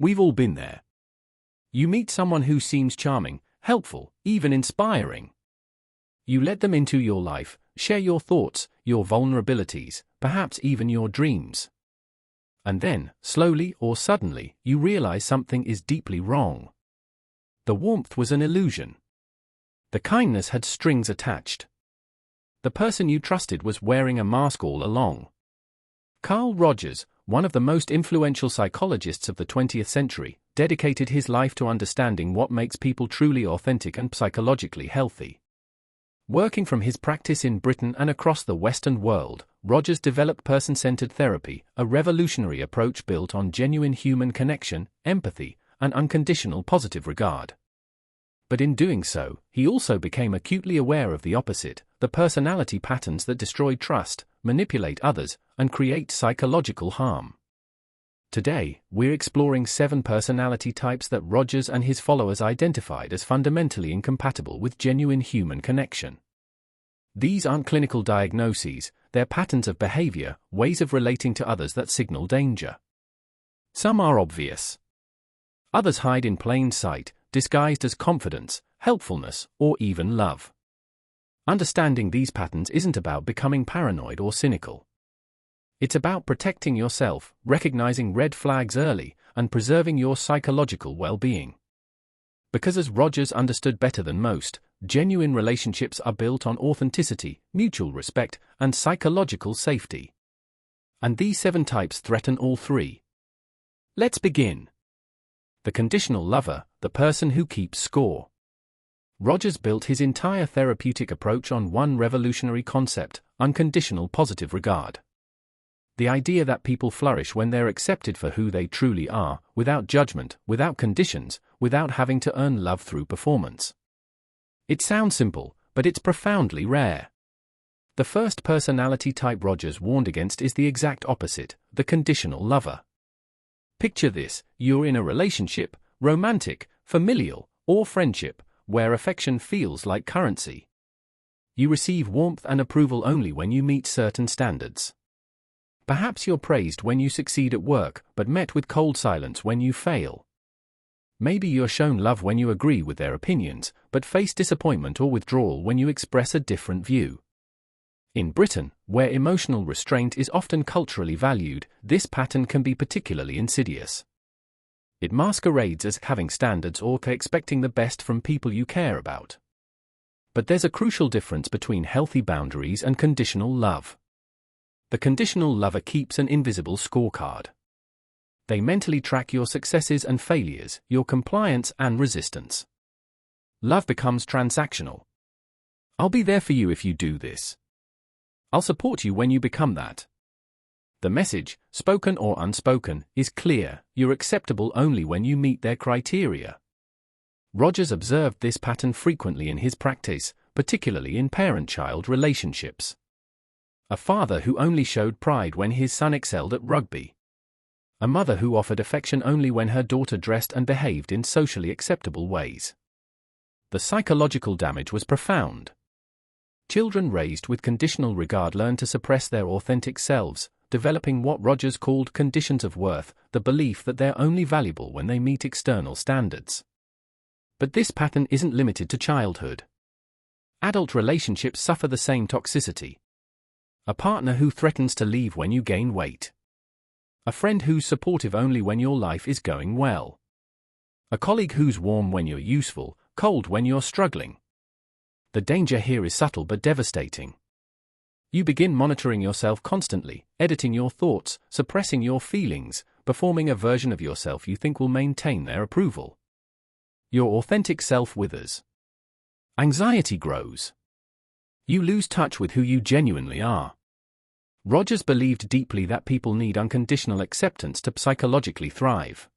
We've all been there. You meet someone who seems charming, helpful, even inspiring. You let them into your life, share your thoughts, your vulnerabilities, perhaps even your dreams. And then, slowly or suddenly, you realize something is deeply wrong. The warmth was an illusion. The kindness had strings attached. The person you trusted was wearing a mask all along. Carl Rogers, one of the most influential psychologists of the 20th century, dedicated his life to understanding what makes people truly authentic and psychologically healthy. Working from his practice in Britain and across the Western world, Rogers developed person-centered therapy, a revolutionary approach built on genuine human connection, empathy, and unconditional positive regard. But in doing so, he also became acutely aware of the opposite, the personality patterns that destroy trust, manipulate others, and create psychological harm. Today, we're exploring 7 personality types that Rogers and his followers identified as fundamentally incompatible with genuine human connection. These aren't clinical diagnoses, they're patterns of behavior, ways of relating to others that signal danger. Some are obvious. Others hide in plain sight, disguised as confidence, helpfulness, or even love. Understanding these patterns isn't about becoming paranoid or cynical. It's about protecting yourself, recognizing red flags early, and preserving your psychological well-being. Because as Rogers understood better than most, genuine relationships are built on authenticity, mutual respect, and psychological safety. And these 7 types threaten all 3. Let's begin. The conditional lover, the person who keeps score. Rogers built his entire therapeutic approach on one revolutionary concept: unconditional positive regard. The idea that people flourish when they're accepted for who they truly are, without judgment, without conditions, without having to earn love through performance. It sounds simple, but it's profoundly rare. The first personality type Rogers warned against is the exact opposite, the conditional lover. Picture this: you're in a relationship, romantic, familial, or friendship, where affection feels like currency. You receive warmth and approval only when you meet certain standards. Perhaps you're praised when you succeed at work, but met with cold silence when you fail. Maybe you're shown love when you agree with their opinions, but face disappointment or withdrawal when you express a different view. In Britain, where emotional restraint is often culturally valued, this pattern can be particularly insidious. It masquerades as having standards or expecting the best from people you care about. But there's a crucial difference between healthy boundaries and conditional love. The conditional lover keeps an invisible scorecard. They mentally track your successes and failures, your compliance and resistance. Love becomes transactional. I'll be there for you if you do this. I'll support you when you become that. The message, spoken or unspoken, is clear: you're acceptable only when you meet their criteria. Rogers observed this pattern frequently in his practice, particularly in parent-child relationships. A father who only showed pride when his son excelled at rugby. A mother who offered affection only when her daughter dressed and behaved in socially acceptable ways. The psychological damage was profound. Children raised with conditional regard learn to suppress their authentic selves, developing what Rogers called conditions of worth, the belief that they're only valuable when they meet external standards. But this pattern isn't limited to childhood. Adult relationships suffer the same toxicity. A partner who threatens to leave when you gain weight. A friend who's supportive only when your life is going well. A colleague who's warm when you're useful, cold when you're struggling. The danger here is subtle but devastating. You begin monitoring yourself constantly, editing your thoughts, suppressing your feelings, performing a version of yourself you think will maintain their approval. Your authentic self withers. Anxiety grows. You lose touch with who you genuinely are. Rogers believed deeply that people need unconditional acceptance to psychologically thrive.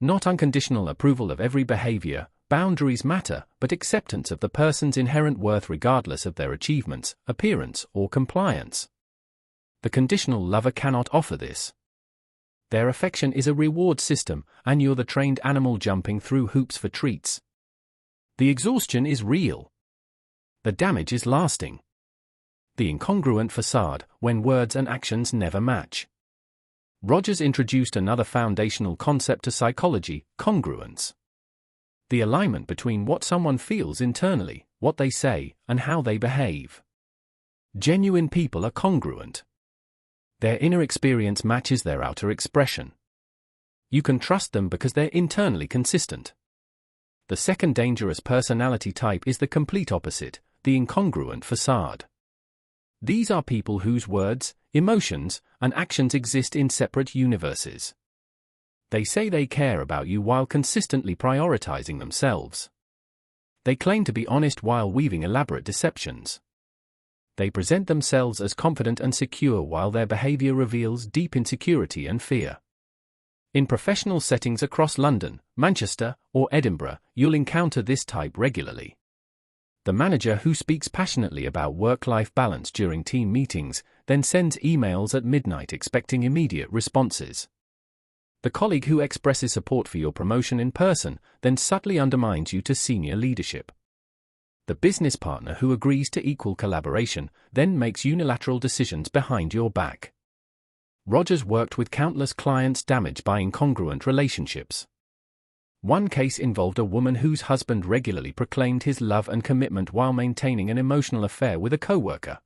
Not unconditional approval of every behavior. Boundaries matter, but acceptance of the person's inherent worth regardless of their achievements, appearance, or compliance. The conditional lover cannot offer this. Their affection is a reward system, and you're the trained animal jumping through hoops for treats. The exhaustion is real. The damage is lasting. The incongruent facade, when words and actions never match. Rogers introduced another foundational concept to psychology: congruence. The alignment between what someone feels internally, what they say, and how they behave. Genuine people are congruent. Their inner experience matches their outer expression. You can trust them because they're internally consistent. The second dangerous personality type is the complete opposite, the incongruent facade. These are people whose words, emotions, and actions exist in separate universes. They say they care about you while consistently prioritizing themselves. They claim to be honest while weaving elaborate deceptions. They present themselves as confident and secure while their behavior reveals deep insecurity and fear. In professional settings across London, Manchester, or Edinburgh, you'll encounter this type regularly. The manager who speaks passionately about work-life balance during team meetings, then sends emails at midnight expecting immediate responses. The colleague who expresses support for your promotion in person, then subtly undermines you to senior leadership. The business partner who agrees to equal collaboration, then makes unilateral decisions behind your back. Rogers worked with countless clients damaged by incongruent relationships. One case involved a woman whose husband regularly proclaimed his love and commitment while maintaining an emotional affair with a coworker.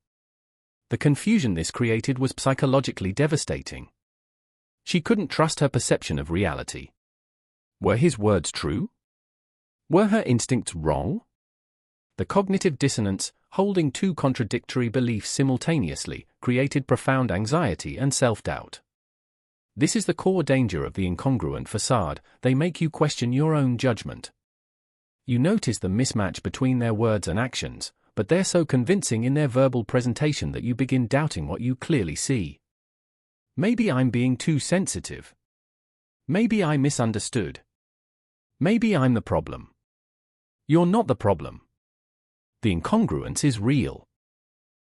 The confusion this created was psychologically devastating. She couldn't trust her perception of reality. Were his words true? Were her instincts wrong? The cognitive dissonance, holding two contradictory beliefs simultaneously, created profound anxiety and self-doubt. This is the core danger of the incongruent facade. They make you question your own judgment. You notice the mismatch between their words and actions, but they're so convincing in their verbal presentation that you begin doubting what you clearly see. Maybe I'm being too sensitive. Maybe I misunderstood. Maybe I'm the problem. You're not the problem. The incongruence is real.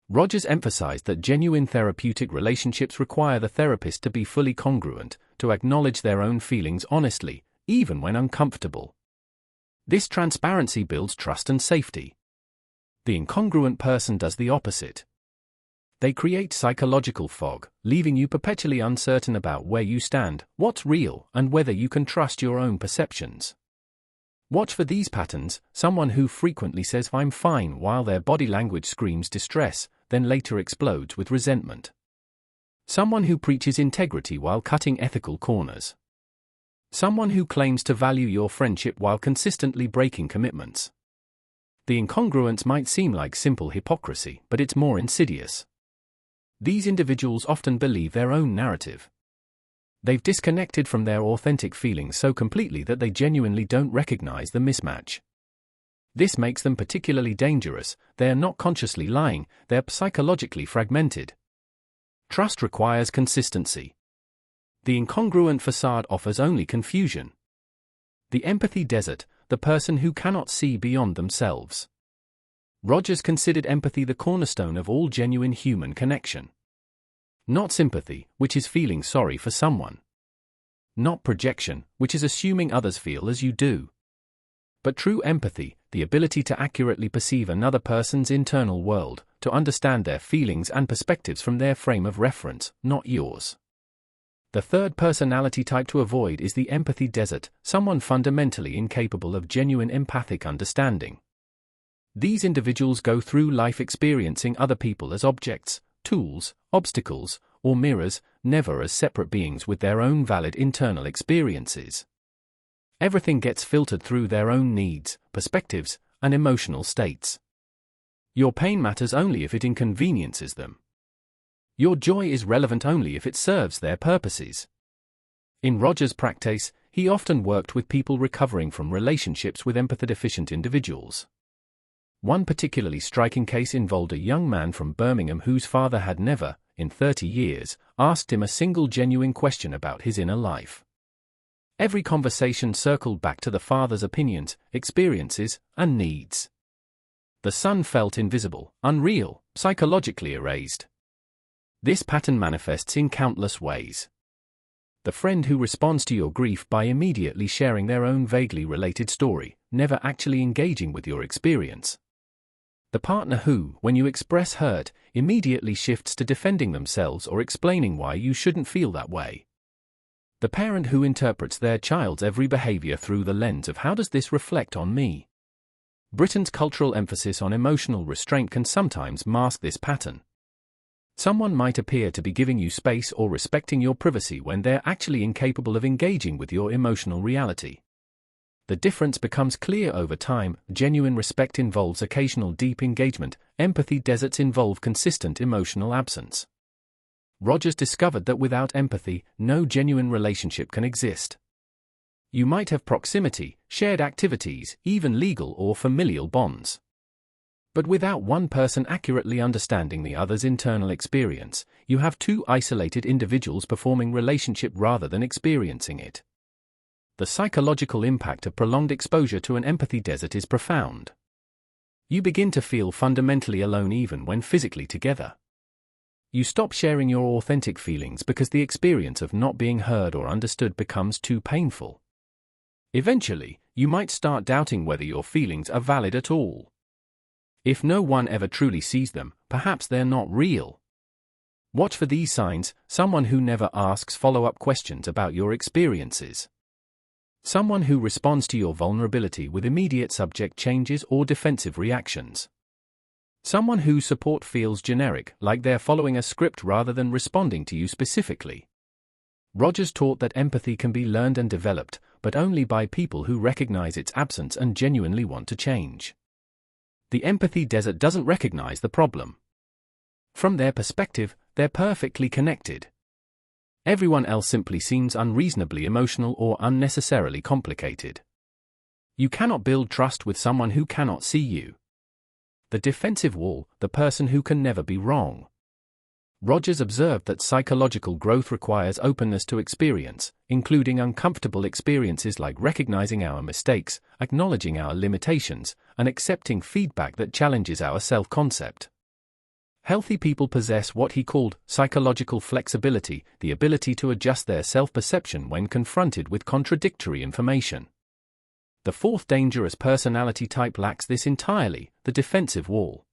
Rogers emphasized that genuine therapeutic relationships require the therapist to be fully congruent, to acknowledge their own feelings honestly, even when uncomfortable. This transparency builds trust and safety. The incongruent person does the opposite. They create psychological fog, leaving you perpetually uncertain about where you stand, what's real, and whether you can trust your own perceptions. Watch for these patterns: someone who frequently says "I'm fine" while their body language screams distress, then later explodes with resentment. Someone who preaches integrity while cutting ethical corners. Someone who claims to value your friendship while consistently breaking commitments. The incongruence might seem like simple hypocrisy, but it's more insidious. These individuals often believe their own narrative. They've disconnected from their authentic feelings so completely that they genuinely don't recognize the mismatch. This makes them particularly dangerous. They are not consciously lying, they're psychologically fragmented. Trust requires consistency. The incongruent facade offers only confusion. The empathy desert, the person who cannot see beyond themselves. Rogers considered empathy the cornerstone of all genuine human connection. Not sympathy, which is feeling sorry for someone. Not projection, which is assuming others feel as you do. But true empathy, the ability to accurately perceive another person's internal world, to understand their feelings and perspectives from their frame of reference, not yours. The third personality type to avoid is the empathy desert, someone fundamentally incapable of genuine empathic understanding. These individuals go through life experiencing other people as objects, tools, obstacles, or mirrors, never as separate beings with their own valid internal experiences. Everything gets filtered through their own needs, perspectives, and emotional states. Your pain matters only if it inconveniences them. Your joy is relevant only if it serves their purposes. In Rogers' practice, he often worked with people recovering from relationships with empathy-deficient individuals. One particularly striking case involved a young man from Birmingham whose father had never, in 30 years, asked him a single genuine question about his inner life. Every conversation circled back to the father's opinions, experiences, and needs. The son felt invisible, unreal, psychologically erased. This pattern manifests in countless ways. The friend who responds to your grief by immediately sharing their own vaguely related story, never actually engaging with your experience. The partner who, when you express hurt, immediately shifts to defending themselves or explaining why you shouldn't feel that way. The parent who interprets their child's every behavior through the lens of how does this reflect on me? Britain's cultural emphasis on emotional restraint can sometimes mask this pattern. Someone might appear to be giving you space or respecting your privacy when they're actually incapable of engaging with your emotional reality. The difference becomes clear over time. Genuine respect involves occasional deep engagement, empathy deserts involve consistent emotional absence. Rogers discovered that without empathy, no genuine relationship can exist. You might have proximity, shared activities, even legal or familial bonds. But without one person accurately understanding the other's internal experience, you have two isolated individuals performing relationship rather than experiencing it. The psychological impact of prolonged exposure to an empathy desert is profound. You begin to feel fundamentally alone even when physically together. You stop sharing your authentic feelings because the experience of not being heard or understood becomes too painful. Eventually, you might start doubting whether your feelings are valid at all. If no one ever truly sees them, perhaps they're not real. Watch for these signs: someone who never asks follow-up questions about your experiences. Someone who responds to your vulnerability with immediate subject changes or defensive reactions. Someone whose support feels generic, like they're following a script rather than responding to you specifically. Rogers taught that empathy can be learned and developed, but only by people who recognize its absence and genuinely want to change. The empathy desert doesn't recognize the problem. From their perspective, they're perfectly connected. Everyone else simply seems unreasonably emotional or unnecessarily complicated. You cannot build trust with someone who cannot see you. The defensive wall, the person who can never be wrong. Rogers observed that psychological growth requires openness to experience, including uncomfortable experiences like recognizing our mistakes, acknowledging our limitations, and accepting feedback that challenges our self-concept. Healthy people possess what he called psychological flexibility, the ability to adjust their self-perception when confronted with contradictory information. The fourth dangerous personality type lacks this entirely: the defensive wall.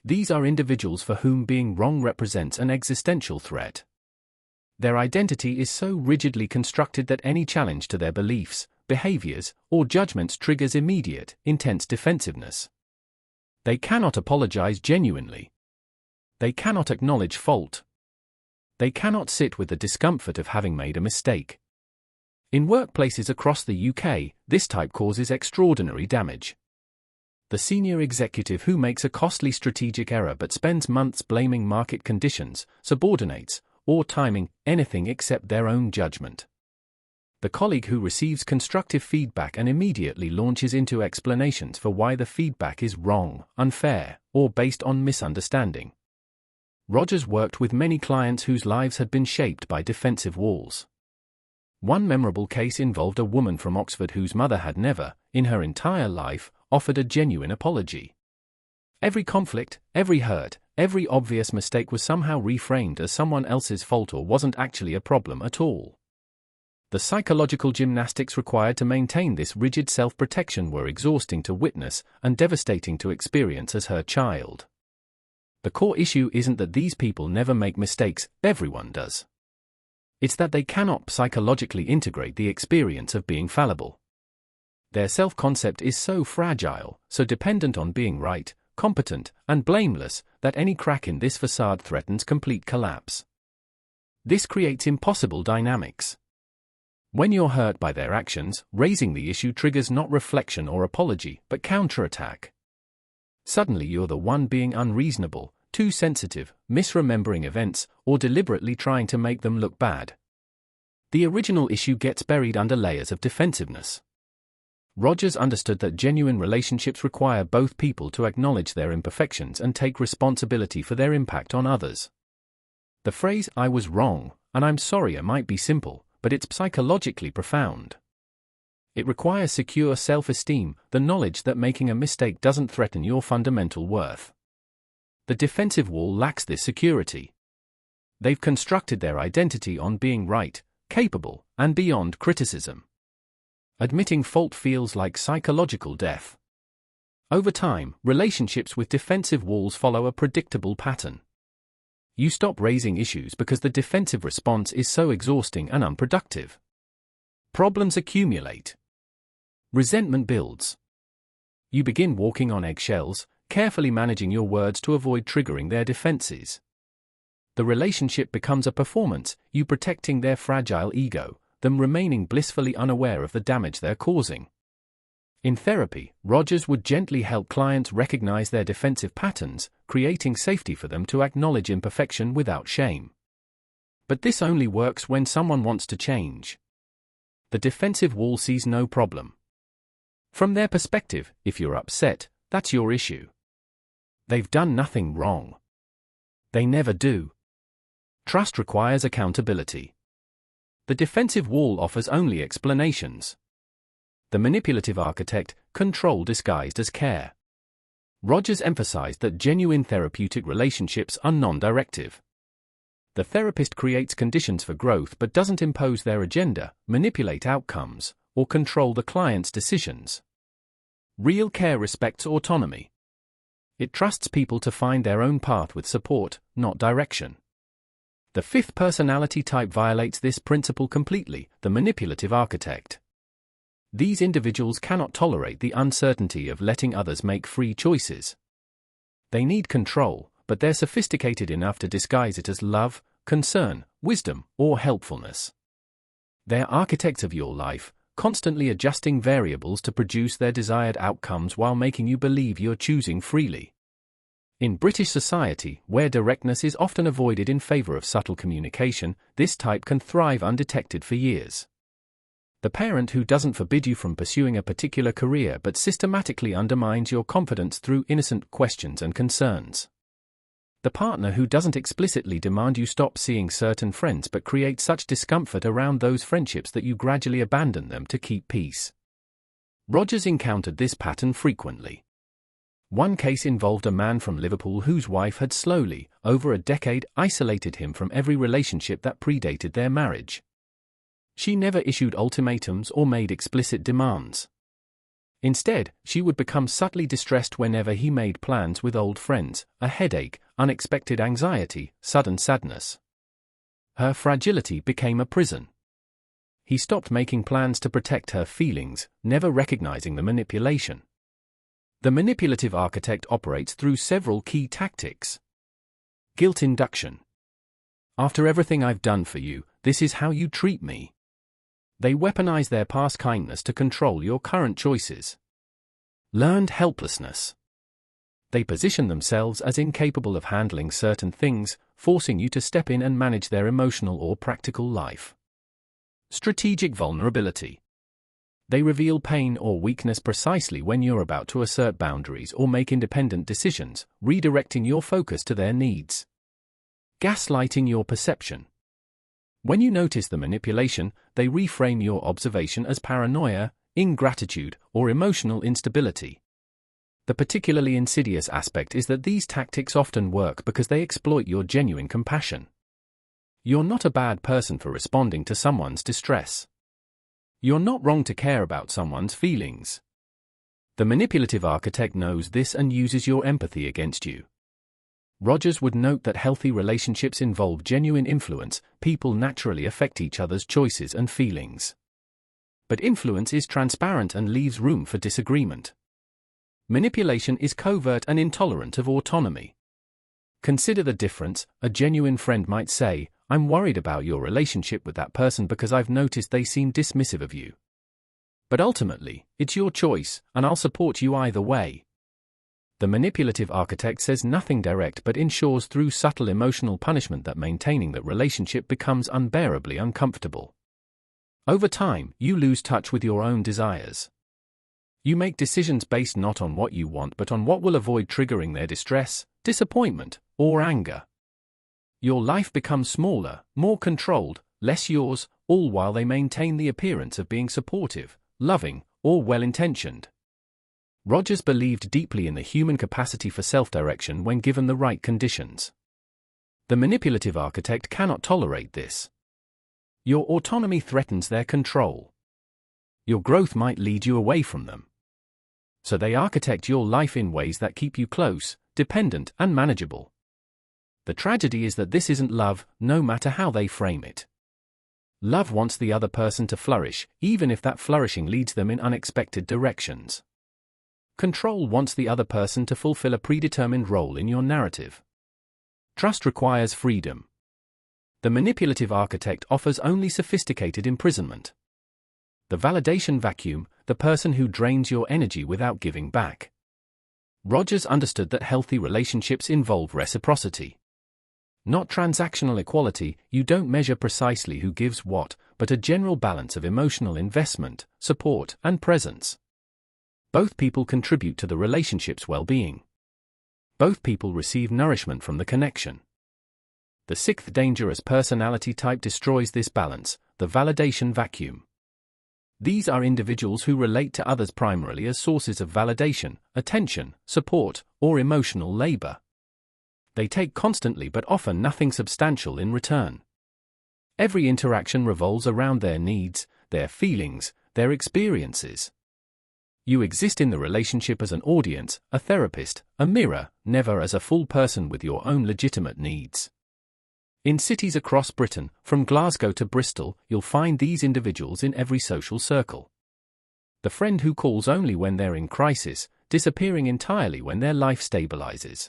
These are individuals for whom being wrong represents an existential threat. Their identity is so rigidly constructed that any challenge to their beliefs, behaviors, or judgments triggers immediate, intense defensiveness. They cannot apologize genuinely. They cannot acknowledge fault. They cannot sit with the discomfort of having made a mistake. In workplaces across the UK, this type causes extraordinary damage. The senior executive who makes a costly strategic error but spends months blaming market conditions, subordinates, or timing, anything except their own judgment. The colleague who receives constructive feedback and immediately launches into explanations for why the feedback is wrong, unfair, or based on misunderstanding. Rogers worked with many clients whose lives had been shaped by defensive walls. One memorable case involved a woman from Oxford whose mother had never, in her entire life, offered a genuine apology. Every conflict, every hurt, every obvious mistake was somehow reframed as someone else's fault or wasn't actually a problem at all. The psychological gymnastics required to maintain this rigid self-protection were exhausting to witness and devastating to experience as her child. The core issue isn't that these people never make mistakes, everyone does. It's that they cannot psychologically integrate the experience of being fallible. Their self-concept is so fragile, so dependent on being right, competent, and blameless, that any crack in this facade threatens complete collapse. This creates impossible dynamics. When you're hurt by their actions, raising the issue triggers not reflection or apology, but counterattack. Suddenly you're the one being unreasonable, too sensitive, misremembering events, or deliberately trying to make them look bad. The original issue gets buried under layers of defensiveness. Rogers understood that genuine relationships require both people to acknowledge their imperfections and take responsibility for their impact on others. The phrase, "I was wrong, and I'm sorry," might be simple, but it's psychologically profound. It requires secure self-esteem, the knowledge that making a mistake doesn't threaten your fundamental worth. The defensive wall lacks this security. They've constructed their identity on being right, capable, and beyond criticism. Admitting fault feels like psychological death. Over time, relationships with defensive walls follow a predictable pattern. You stop raising issues because the defensive response is so exhausting and unproductive. Problems accumulate. Resentment builds. You begin walking on eggshells, carefully managing your words to avoid triggering their defenses. The relationship becomes a performance, you protecting their fragile ego, them remaining blissfully unaware of the damage they're causing. In therapy, Rogers would gently help clients recognize their defensive patterns, creating safety for them to acknowledge imperfection without shame. But this only works when someone wants to change. The defensive wall sees no problem. From their perspective, if you're upset, that's your issue. They've done nothing wrong. They never do. Trust requires accountability. The defensive wall offers only explanations. The manipulative architect, control disguised as care. Rogers emphasized that genuine therapeutic relationships are non-directive. The therapist creates conditions for growth but doesn't impose their agenda, manipulate outcomes, or control the client's decisions. Real care respects autonomy. It trusts people to find their own path with support, not direction. The fifth personality type violates this principle completely, the manipulative architect. These individuals cannot tolerate the uncertainty of letting others make free choices. They need control, but they're sophisticated enough to disguise it as love, concern, wisdom, or helpfulness. They're architects of your life, constantly adjusting variables to produce their desired outcomes while making you believe you're choosing freely. In British society, where directness is often avoided in favor of subtle communication, this type can thrive undetected for years. The parent who doesn't forbid you from pursuing a particular career but systematically undermines your confidence through innocent questions and concerns. The partner who doesn't explicitly demand you stop seeing certain friends but creates such discomfort around those friendships that you gradually abandon them to keep peace. Rogers encountered this pattern frequently. One case involved a man from Liverpool whose wife had slowly, over a decade, isolated him from every relationship that predated their marriage. She never issued ultimatums or made explicit demands. Instead, she would become subtly distressed whenever he made plans with old friends, a headache, unexpected anxiety, sudden sadness. Her fragility became a prison. He stopped making plans to protect her feelings, never recognizing the manipulation. The manipulative architect operates through several key tactics. Guilt induction. After everything I've done for you, this is how you treat me. They weaponize their past kindness to control your current choices. Learned helplessness. They position themselves as incapable of handling certain things, forcing you to step in and manage their emotional or practical life. Strategic vulnerability. They reveal pain or weakness precisely when you're about to assert boundaries or make independent decisions, redirecting your focus to their needs. Gaslighting your perception. When you notice the manipulation, they reframe your observation as paranoia, ingratitude, or emotional instability. The particularly insidious aspect is that these tactics often work because they exploit your genuine compassion. You're not a bad person for responding to someone's distress. You're not wrong to care about someone's feelings. The manipulative architect knows this and uses your empathy against you. Rogers would note that healthy relationships involve genuine influence, people naturally affect each other's choices and feelings. But influence is transparent and leaves room for disagreement. Manipulation is covert and intolerant of autonomy. Consider the difference. A genuine friend might say, "I'm worried about your relationship with that person because I've noticed they seem dismissive of you. But ultimately, it's your choice, and I'll support you either way." The manipulative architect says nothing direct but ensures through subtle emotional punishment that maintaining that relationship becomes unbearably uncomfortable. Over time, you lose touch with your own desires. You make decisions based not on what you want but on what will avoid triggering their distress, disappointment, or anger. Your life becomes smaller, more controlled, less yours, all while they maintain the appearance of being supportive, loving, or well-intentioned. Rogers believed deeply in the human capacity for self-direction when given the right conditions. The manipulative architect cannot tolerate this. Your autonomy threatens their control. Your growth might lead you away from them. So they architect your life in ways that keep you close, dependent, and manageable. The tragedy is that this isn't love, no matter how they frame it. Love wants the other person to flourish, even if that flourishing leads them in unexpected directions. Control wants the other person to fulfill a predetermined role in your narrative. Trust requires freedom. The manipulative architect offers only sophisticated imprisonment. The validation vacuum, the person who drains your energy without giving back. Rogers understood that healthy relationships involve reciprocity. Not transactional equality. You don't measure precisely who gives what, but a general balance of emotional investment, support, and presence. Both people contribute to the relationship's well-being. Both people receive nourishment from the connection. The sixth dangerous personality type destroys this balance, the validation vacuum. These are individuals who relate to others primarily as sources of validation, attention, support, or emotional labor. They take constantly but offer nothing substantial in return. Every interaction revolves around their needs, their feelings, their experiences. You exist in the relationship as an audience, a therapist, a mirror, never as a full person with your own legitimate needs. In cities across Britain, from Glasgow to Bristol, you'll find these individuals in every social circle. The friend who calls only when they're in crisis, disappearing entirely when their life stabilizes.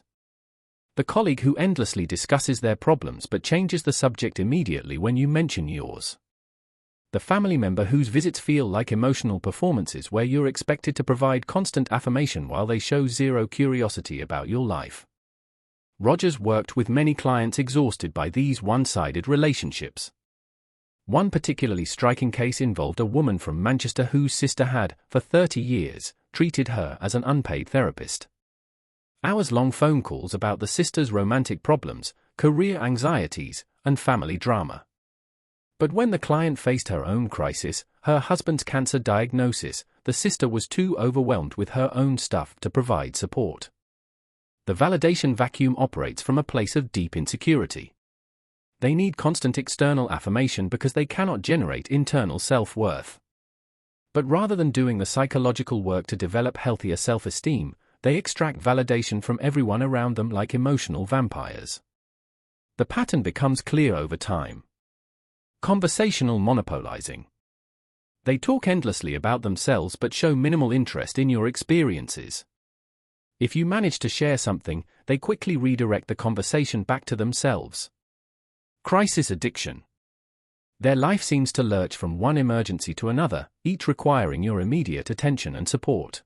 The colleague who endlessly discusses their problems but changes the subject immediately when you mention yours. The family member whose visits feel like emotional performances where you're expected to provide constant affirmation while they show zero curiosity about your life. Rogers worked with many clients exhausted by these one-sided relationships. One particularly striking case involved a woman from Manchester whose sister had, for 30 years, treated her as an unpaid therapist. Hours-long phone calls about the sister's romantic problems, career anxieties, and family drama. But when the client faced her own crisis, her husband's cancer diagnosis, the sister was too overwhelmed with her own stuff to provide support. The validation vacuum operates from a place of deep insecurity. They need constant external affirmation because they cannot generate internal self-worth. But rather than doing the psychological work to develop healthier self-esteem, they extract validation from everyone around them like emotional vampires. The pattern becomes clear over time. Conversational monopolizing. They talk endlessly about themselves but show minimal interest in your experiences. If you manage to share something, they quickly redirect the conversation back to themselves. Crisis addiction. Their life seems to lurch from one emergency to another, each requiring your immediate attention and support.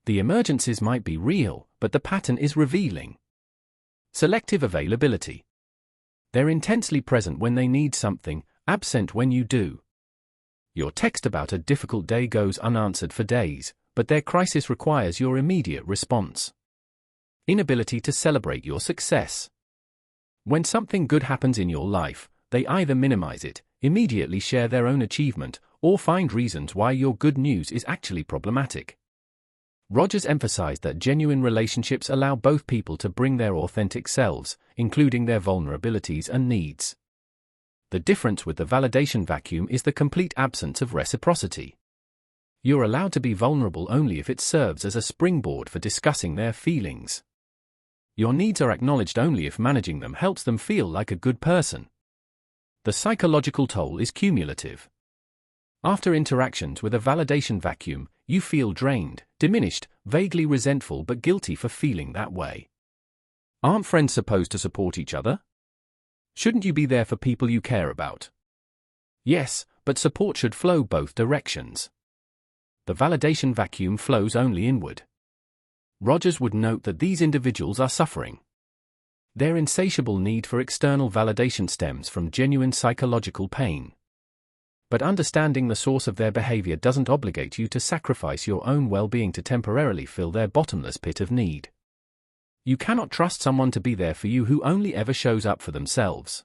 The emergencies might be real, but the pattern is revealing. Selective availability. They're intensely present when they need something, absent when you do. Your text about a difficult day goes unanswered for days, but their crisis requires your immediate response. Inability to celebrate your success. When something good happens in your life, they either minimize it, immediately share their own achievement, or find reasons why your good news is actually problematic. Rogers emphasized that genuine relationships allow both people to bring their authentic selves, including their vulnerabilities and needs. The difference with the validation vacuum is the complete absence of reciprocity. You're allowed to be vulnerable only if it serves as a springboard for discussing their feelings. Your needs are acknowledged only if managing them helps them feel like a good person. The psychological toll is cumulative. After interactions with a validation vacuum, you feel drained, diminished, vaguely resentful but guilty for feeling that way. Aren't friends supposed to support each other? Shouldn't you be there for people you care about? Yes, but support should flow both directions. The validation vacuum flows only inward. Rogers would note that these individuals are suffering. Their insatiable need for external validation stems from genuine psychological pain. But understanding the source of their behavior doesn't obligate you to sacrifice your own well-being to temporarily fill their bottomless pit of need. You cannot trust someone to be there for you who only ever shows up for themselves.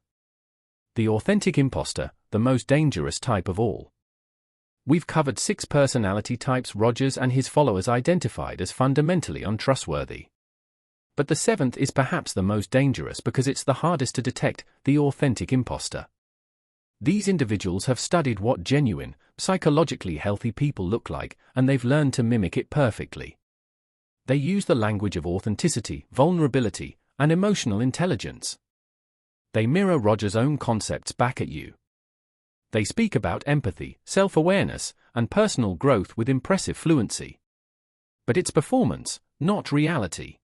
The authentic imposter, the most dangerous type of all. We've covered 6 personality types Rogers and his followers identified as fundamentally untrustworthy. But the 7th is perhaps the most dangerous because it's the hardest to detect, the authentic imposter. These individuals have studied what genuine, psychologically healthy people look like, and they've learned to mimic it perfectly. They use the language of authenticity, vulnerability, and emotional intelligence. They mirror Rogers' own concepts back at you. They speak about empathy, self-awareness, and personal growth with impressive fluency. But it's performance, not reality.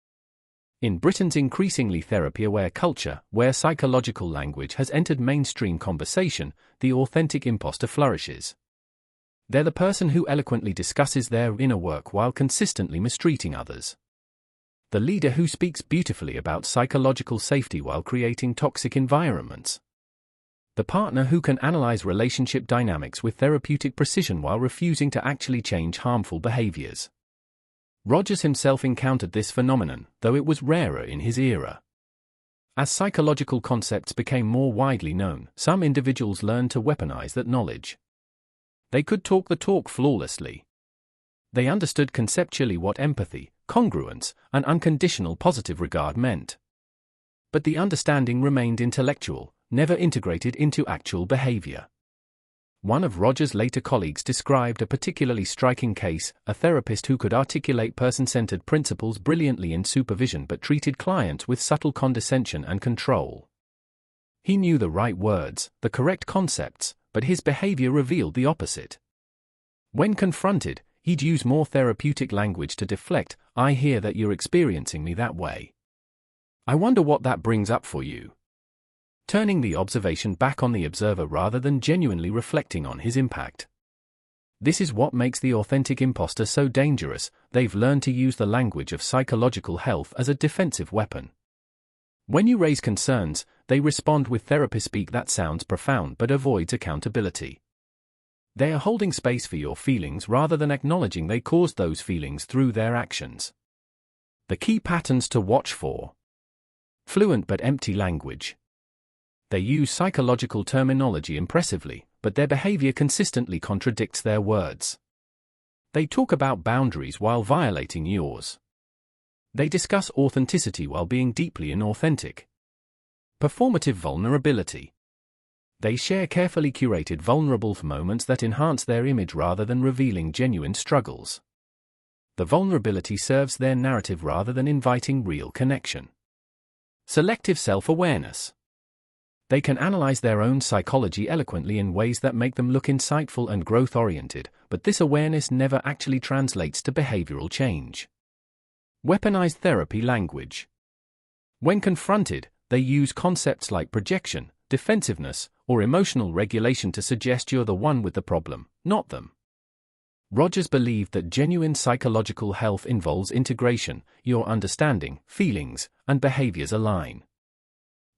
In Britain's increasingly therapy-aware culture, where psychological language has entered mainstream conversation, the authentic imposter flourishes. They're the person who eloquently discusses their inner work while consistently mistreating others. The leader who speaks beautifully about psychological safety while creating toxic environments. The partner who can analyze relationship dynamics with therapeutic precision while refusing to actually change harmful behaviors. Rogers himself encountered this phenomenon, though it was rarer in his era. As psychological concepts became more widely known, some individuals learned to weaponize that knowledge. They could talk the talk flawlessly. They understood conceptually what empathy, congruence, and unconditional positive regard meant. But the understanding remained intellectual, never integrated into actual behavior. One of Rogers' later colleagues described a particularly striking case, a therapist who could articulate person-centered principles brilliantly in supervision but treated clients with subtle condescension and control. He knew the right words, the correct concepts, but his behavior revealed the opposite. When confronted, he'd use more therapeutic language to deflect, "I hear that you're experiencing me that way. I wonder what that brings up for you." Turning the observation back on the observer rather than genuinely reflecting on his impact. This is what makes the authentic imposter so dangerous. They've learned to use the language of psychological health as a defensive weapon. When you raise concerns, they respond with therapist speak that sounds profound but avoids accountability. They are holding space for your feelings rather than acknowledging they caused those feelings through their actions. The key patterns to watch for. Fluent but empty language. They use psychological terminology impressively, but their behavior consistently contradicts their words. They talk about boundaries while violating yours. They discuss authenticity while being deeply inauthentic. Performative vulnerability. They share carefully curated vulnerable moments that enhance their image rather than revealing genuine struggles. The vulnerability serves their narrative rather than inviting real connection. Selective self-awareness. They can analyze their own psychology eloquently in ways that make them look insightful and growth-oriented, but this awareness never actually translates to behavioral change. Weaponized therapy language. When confronted, they use concepts like projection, defensiveness, or emotional regulation to suggest you're the one with the problem, not them. Rogers believed that genuine psychological health involves integration, your understanding, feelings, and behaviors align.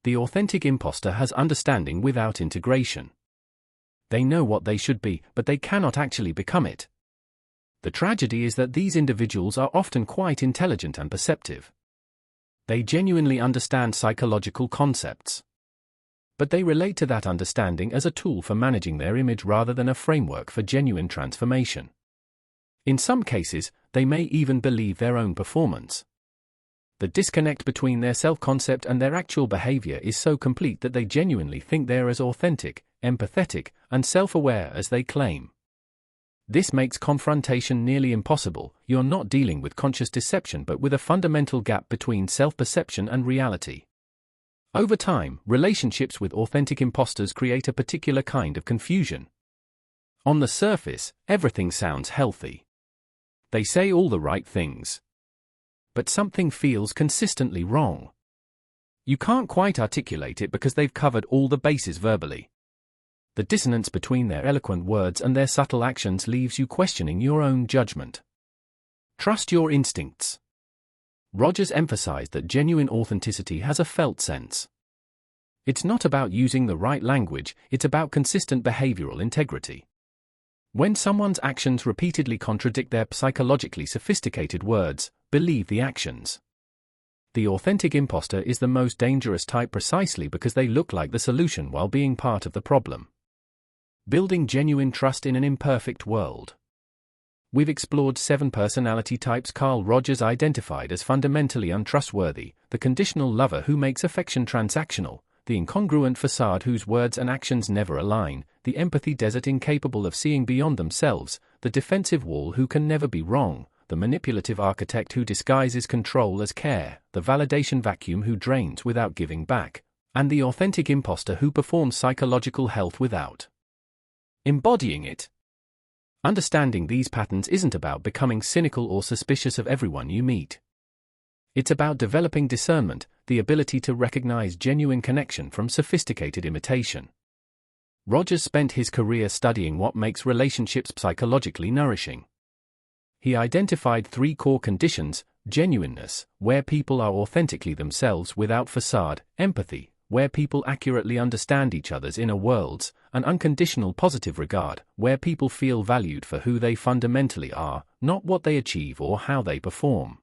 The authentic imposter has understanding without integration. They know what they should be, but they cannot actually become it. The tragedy is that these individuals are often quite intelligent and perceptive. They genuinely understand psychological concepts. But they relate to that understanding as a tool for managing their image rather than a framework for genuine transformation. In some cases, they may even believe their own performance. The disconnect between their self-concept and their actual behavior is so complete that they genuinely think they're as authentic, empathetic, and self-aware as they claim. This makes confrontation nearly impossible. You're not dealing with conscious deception but with a fundamental gap between self-perception and reality. Over time, relationships with authentic imposters create a particular kind of confusion. On the surface, everything sounds healthy. They say all the right things. But something feels consistently wrong. You can't quite articulate it because they've covered all the bases verbally. The dissonance between their eloquent words and their subtle actions leaves you questioning your own judgment. Trust your instincts. Rogers emphasized that genuine authenticity has a felt sense. It's not about using the right language, it's about consistent behavioral integrity. When someone's actions repeatedly contradict their psychologically sophisticated words, believe the actions. The authentic imposter is the most dangerous type precisely because they look like the solution while being part of the problem. Building genuine trust in an imperfect world. We've explored 7 personality types Carl Rogers identified as fundamentally untrustworthy: the conditional lover who makes affection transactional, the incongruent facade whose words and actions never align, the empathy desert incapable of seeing beyond themselves, the defensive wall who can never be wrong, the manipulative architect who disguises control as care, the validation vacuum who drains without giving back, and the authentic imposter who performs psychological health without embodying it. Understanding these patterns isn't about becoming cynical or suspicious of everyone you meet. It's about developing discernment, the ability to recognize genuine connection from sophisticated imitation. Rogers spent his career studying what makes relationships psychologically nourishing. He identified 3 core conditions: genuineness, where people are authentically themselves without facade; empathy, where people accurately understand each other's inner worlds; and unconditional positive regard, where people feel valued for who they fundamentally are, not what they achieve or how they perform.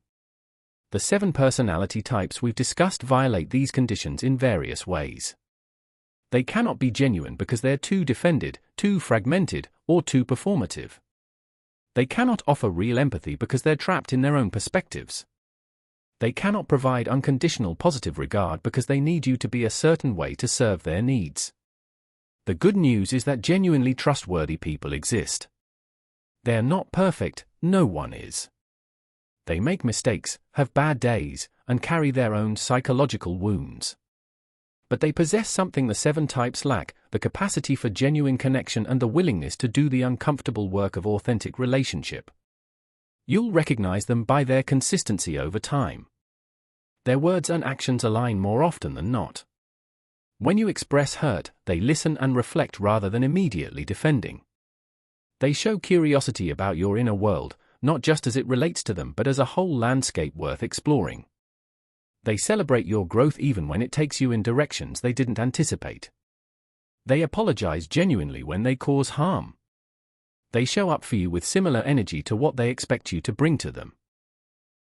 The 7 personality types we've discussed violate these conditions in various ways. They cannot be genuine because they're too defended, too fragmented, or too performative. They cannot offer real empathy because they're trapped in their own perspectives. They cannot provide unconditional positive regard because they need you to be a certain way to serve their needs. The good news is that genuinely trustworthy people exist. They're not perfect, no one is. They make mistakes, have bad days, and carry their own psychological wounds. But they possess something the 7 types lack: the capacity for genuine connection and the willingness to do the uncomfortable work of authentic relationship. You'll recognize them by their consistency over time. Their words and actions align more often than not. When you express hurt, they listen and reflect rather than immediately defending. They show curiosity about your inner world, not just as it relates to them but as a whole landscape worth exploring. They celebrate your growth even when it takes you in directions they didn't anticipate. They apologize genuinely when they cause harm. They show up for you with similar energy to what they expect you to bring to them.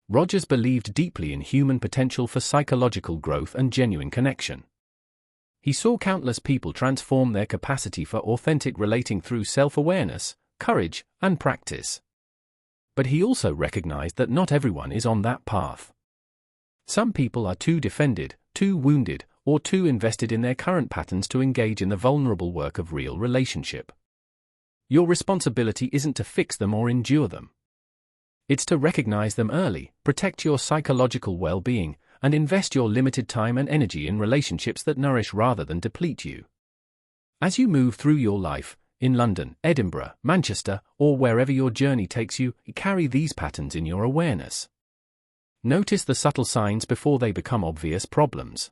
Rogers believed deeply in human potential for psychological growth and genuine connection. He saw countless people transform their capacity for authentic relating through self-awareness, courage, and practice. But he also recognized that not everyone is on that path. Some people are too defended, too wounded, or too invested in their current patterns to engage in the vulnerable work of real relationship. Your responsibility isn't to fix them or endure them. It's to recognize them early, protect your psychological well-being, and invest your limited time and energy in relationships that nourish rather than deplete you. As you move through your life, in London, Edinburgh, Manchester, or wherever your journey takes you, carry these patterns in your awareness. Notice the subtle signs before they become obvious problems.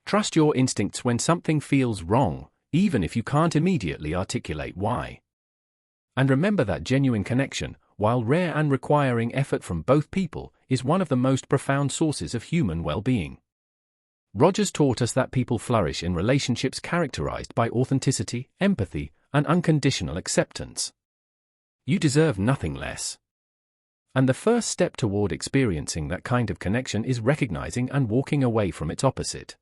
Trust your instincts when something feels wrong, even if you can't immediately articulate why. And remember that genuine connection, while rare and requiring effort from both people, is one of the most profound sources of human well-being. Rogers taught us that people flourish in relationships characterized by authenticity, empathy, and unconditional acceptance. You deserve nothing less. And the first step toward experiencing that kind of connection is recognizing and walking away from its opposite.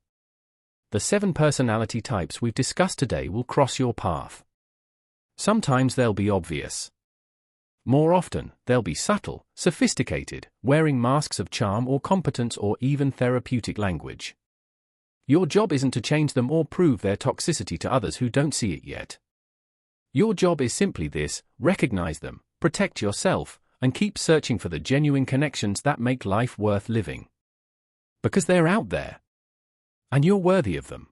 The 7 personality types we've discussed today will cross your path. Sometimes they'll be obvious. More often, they'll be subtle, sophisticated, wearing masks of charm or competence or even therapeutic language. Your job isn't to change them or prove their toxicity to others who don't see it yet. Your job is simply this: recognize them, protect yourself, and keep searching for the genuine connections that make life worth living. Because they're out there. And you're worthy of them.